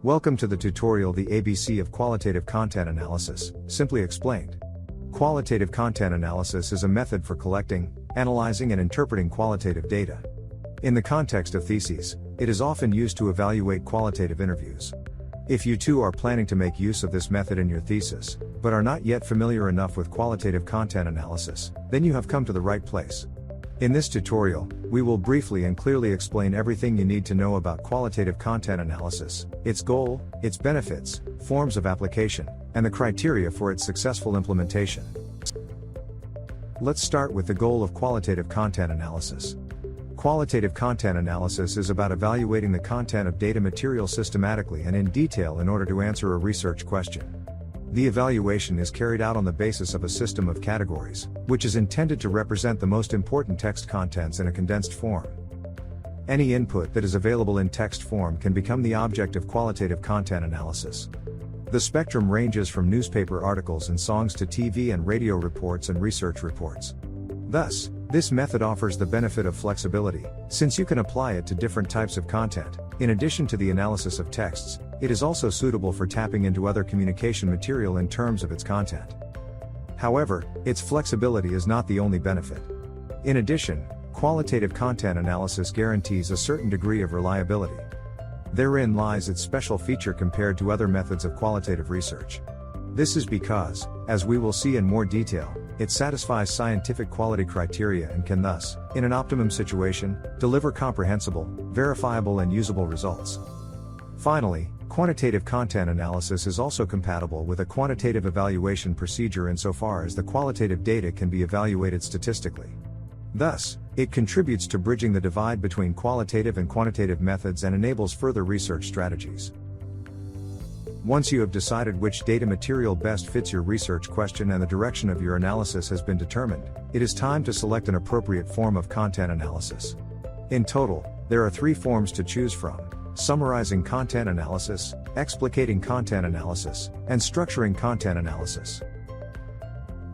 Welcome to the tutorial The ABC of Qualitative Content Analysis, simply explained. Qualitative content analysis is a method for collecting, analyzing and interpreting qualitative data. In the context of theses, it is often used to evaluate qualitative interviews. If you too are planning to make use of this method in your thesis, but are not yet familiar enough with qualitative content analysis, then you have come to the right place. In this tutorial, we will briefly and clearly explain everything you need to know about qualitative content analysis, its goal, its benefits, forms of application, and the criteria for its successful implementation. Let's start with the goal of qualitative content analysis. Qualitative content analysis is about evaluating the content of data material systematically and in detail in order to answer a research question. The evaluation is carried out on the basis of a system of categories, which is intended to represent the most important text contents in a condensed form. Any input that is available in text form can become the object of qualitative content analysis. The spectrum ranges from newspaper articles and songs to TV and radio reports and research reports. Thus, this method offers the benefit of flexibility, since you can apply it to different types of content. In addition to the analysis of texts, it is also suitable for tapping into other communication material in terms of its content. However, its flexibility is not the only benefit. In addition, qualitative content analysis guarantees a certain degree of reliability. Therein lies its special feature compared to other methods of qualitative research. This is because, as we will see in more detail, it satisfies scientific quality criteria and can thus, in an optimum situation, deliver comprehensible, verifiable and usable results. Finally, quantitative content analysis is also compatible with a quantitative evaluation procedure insofar as the qualitative data can be evaluated statistically. Thus, it contributes to bridging the divide between qualitative and quantitative methods and enables further research strategies. Once you have decided which data material best fits your research question and the direction of your analysis has been determined, it is time to select an appropriate form of content analysis. In total, there are 3 forms to choose from: summarizing content analysis, explicating content analysis, and structuring content analysis.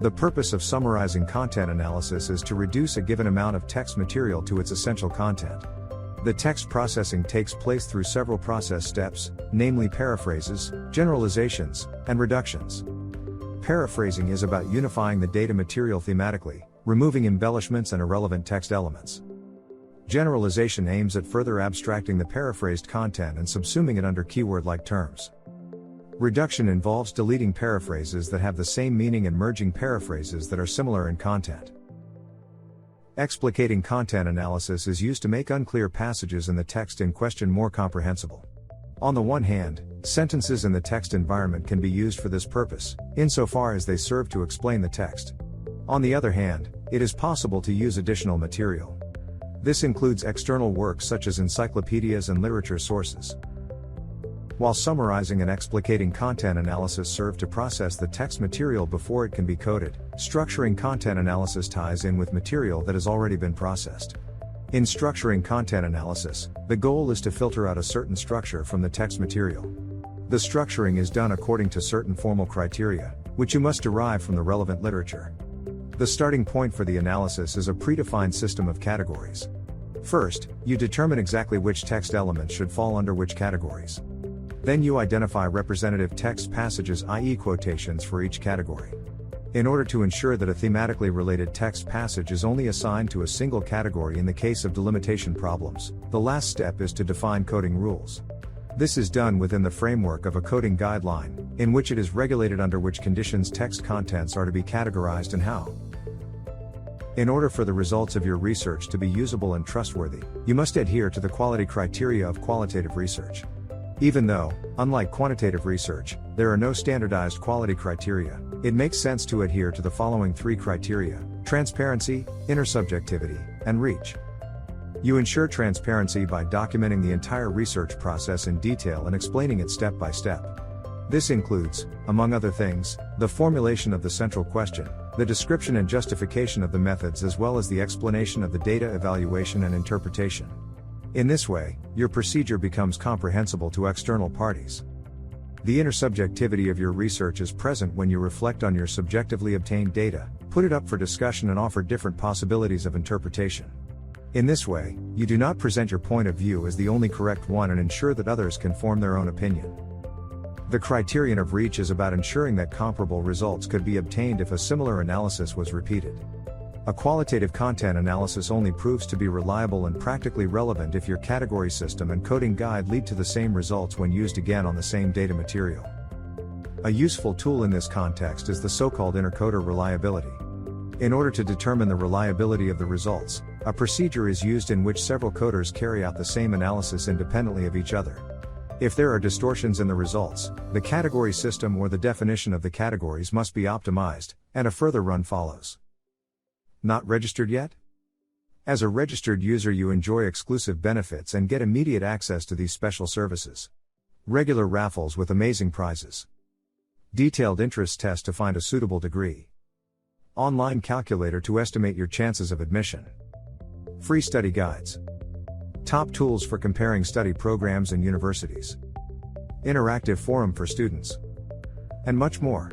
The purpose of summarizing content analysis is to reduce a given amount of text material to its essential content. The text processing takes place through several process steps, namely paraphrases, generalizations, and reductions. Paraphrasing is about unifying the data material thematically, removing embellishments and irrelevant text elements. Generalization aims at further abstracting the paraphrased content and subsuming it under keyword-like terms. Reduction involves deleting paraphrases that have the same meaning and merging paraphrases that are similar in content. Explicating content analysis is used to make unclear passages in the text in question more comprehensible. On the one hand, sentences in the text environment can be used for this purpose, insofar as they serve to explain the text. On the other hand, it is possible to use additional material. This includes external works such as encyclopedias and literature sources. While summarizing and explicating content analysis serve to process the text material before it can be coded, structuring content analysis ties in with material that has already been processed. In structuring content analysis, the goal is to filter out a certain structure from the text material. The structuring is done according to certain formal criteria, which you must derive from the relevant literature. The starting point for the analysis is a predefined system of categories. First, you determine exactly which text elements should fall under which categories. Then you identify representative text passages, i.e. quotations, for each category. In order to ensure that a thematically related text passage is only assigned to a single category in the case of delimitation problems, the last step is to define coding rules. This is done within the framework of a coding guideline, in which it is regulated under which conditions text contents are to be categorized and how. In order for the results of your research to be usable and trustworthy, you must adhere to the quality criteria of qualitative research. Even though, unlike quantitative research, there are no standardized quality criteria, it makes sense to adhere to the following 3 criteria: transparency, intersubjectivity, and reach. You ensure transparency by documenting the entire research process in detail and explaining it step by step. This includes, among other things, the formulation of the central question, the description and justification of the methods, as well as the explanation of the data evaluation and interpretation. In this way, your procedure becomes comprehensible to external parties. The intersubjectivity of your research is present when you reflect on your subjectively obtained data, put it up for discussion and offer different possibilities of interpretation. In this way, you do not present your point of view as the only correct one and ensure that others can form their own opinion. The criterion of reach is about ensuring that comparable results could be obtained if a similar analysis was repeated. A qualitative content analysis only proves to be reliable and practically relevant if your category system and coding guide lead to the same results when used again on the same data material. A useful tool in this context is the so-called intercoder reliability. In order to determine the reliability of the results, a procedure is used in which several coders carry out the same analysis independently of each other. If there are distortions in the results, the category system or the definition of the categories must be optimized, and a further run follows. Not registered yet? As a registered user, you enjoy exclusive benefits and get immediate access to these special services. Regular raffles with amazing prizes. Detailed interest test to find a suitable degree. Online calculator to estimate your chances of admission. Free study guides. Top tools for comparing study programs and universities. Interactive forum for students. And much more.